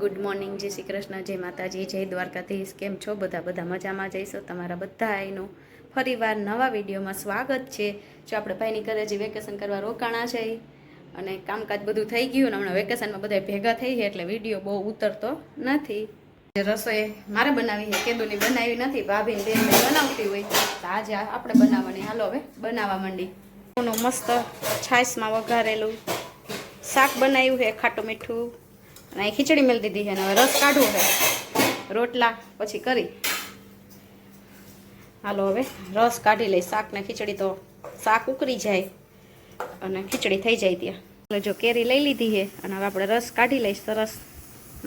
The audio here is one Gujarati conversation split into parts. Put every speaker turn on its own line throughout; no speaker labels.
ગુડ મોર્નિંગ, જય શ્રી કૃષ્ણ, જય માતાજી, જય દ્વારકાધીશ. કેમ છો બધા મજામાં જઈશો? તમારા બધા એનું ફરીવાર નવા વિડીયોમાં સ્વાગત છે. જો આપણે ભાઈની ઘરે જે વેકેશન કરવા રોકાણા છે અને કામકાજ બધું થઈ ગયું ને હમણાં વેકેશનમાં બધા ભેગા થઈ છે એટલે વિડીયો બહુ ઉતરતો નથી. રસોઈ મારે બનાવી છે, કેદુની બનાવી નથી, ભાભીને બેન બનાવતી હોય તો આજે આપણે બનાવવાની. હાલો હવે બનાવવા માંડી. મસ્ત છાશમાં વઘારેલું શાક બનાવ્યું છે, ખાટું મીઠું, અને ખીચડી મેળ દીધી છે. હવે રસ કાઢવું છે, રોટલા પછી કરી. હાલો હવે રસ કાઢી લઈ. શાક ને ખીચડી તો શાક ઉકળી જાય અને ખીચડી થઈ જાય ત્યાં. જો કેરી લઈ લીધી છે અને હવે આપણે રસ કાઢી લઈશ. સરસ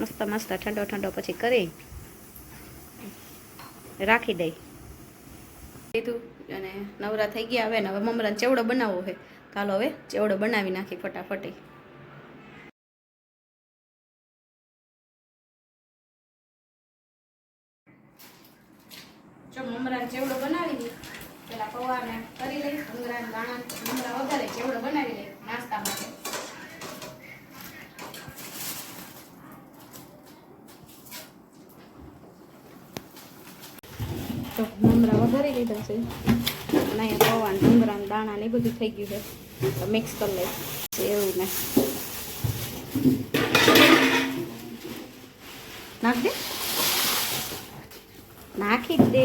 મસ્ત મસ્ત ઠંડો ઠંડો પછી કરી રાખી દઈ લીધું અને નવરા થઈ ગયા. હવે મમરાને ચેવડો બનાવવો છે. ચાલો હવે ચેવડો બનાવી નાખી ફટાફટી. જો મમરાને ચેવડો બનાવી દઈ. પેલા પૌવાને કરી લઈ, મમરાને દાણા મમરા વઘારે ચેવડો બનાવી લઈ નાસ્તા માટે. તો મમરા વઘારી લીધા છે અને અહીંયા પૌવાને મમરાને દાણા ને બધું થઈ ગયું છે. તો મિક્સ કરી લઈ એવું ને નાખ દે, નાખી દે.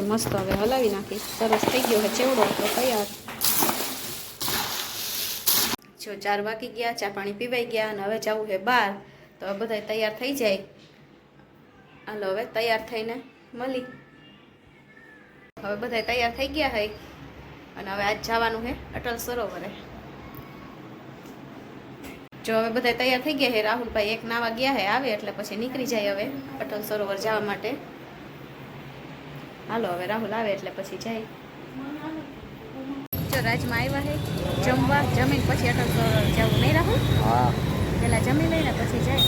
મસ્ત હવે હલાવી નાખી. સરસ થઈ ગયો છે ચેવડો તો તૈયાર. જો 4 વાગી ગયા, ચા પાણી પીવાઈ ગયા અને હવે જવું છે બહાર. તો હવે બધા તૈયાર થઈ જાય. હાલો હવે તૈયાર થઈને મળી. હવે બધા તૈયાર થઈ ગયા છે અને હવે આજ જવાનું છે અટલ સરોવરે. જો હવે બધા તૈયાર થઈ ગયા છે. રાહુલભાઈ એક નાવા ગયા છે, આવે એટલે પછી નીકળી જાય હવે અટલ સરોવર જવા માટે. હાલો હવે રાહુલ આવે એટલે પછી જાય. જો રાજમાં આવ્યા છે જમવા. જમીન પછી અટલ સરોવર જવું નહીં રાહુલ? પેલા જમી લઈને પછી જાય.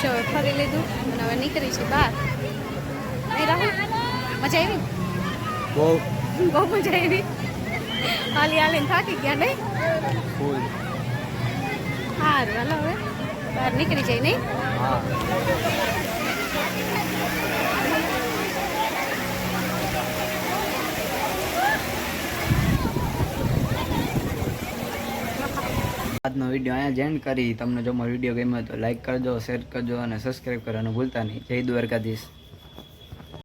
જો ફરી લીધું અને હવે નીકળી છે બહાર. નહીં રાહુલ? મજા આવી? બહુ મજા આવી. હાલી હાલીને થાકી ગયા નહીં? સારું હાલો હવે બહાર નીકળી જાય નહીં?
આજનો વિડીયો અહીંયા જ એન્ડ કરી. તમને જો મારો વિડીયો ગમ્યો તો લાઈક કરજો, શેર કરજો અને સબસ્ક્રાઈબ કરવાનું ભૂલતા નહીં. જય દ્વારકાધીશ.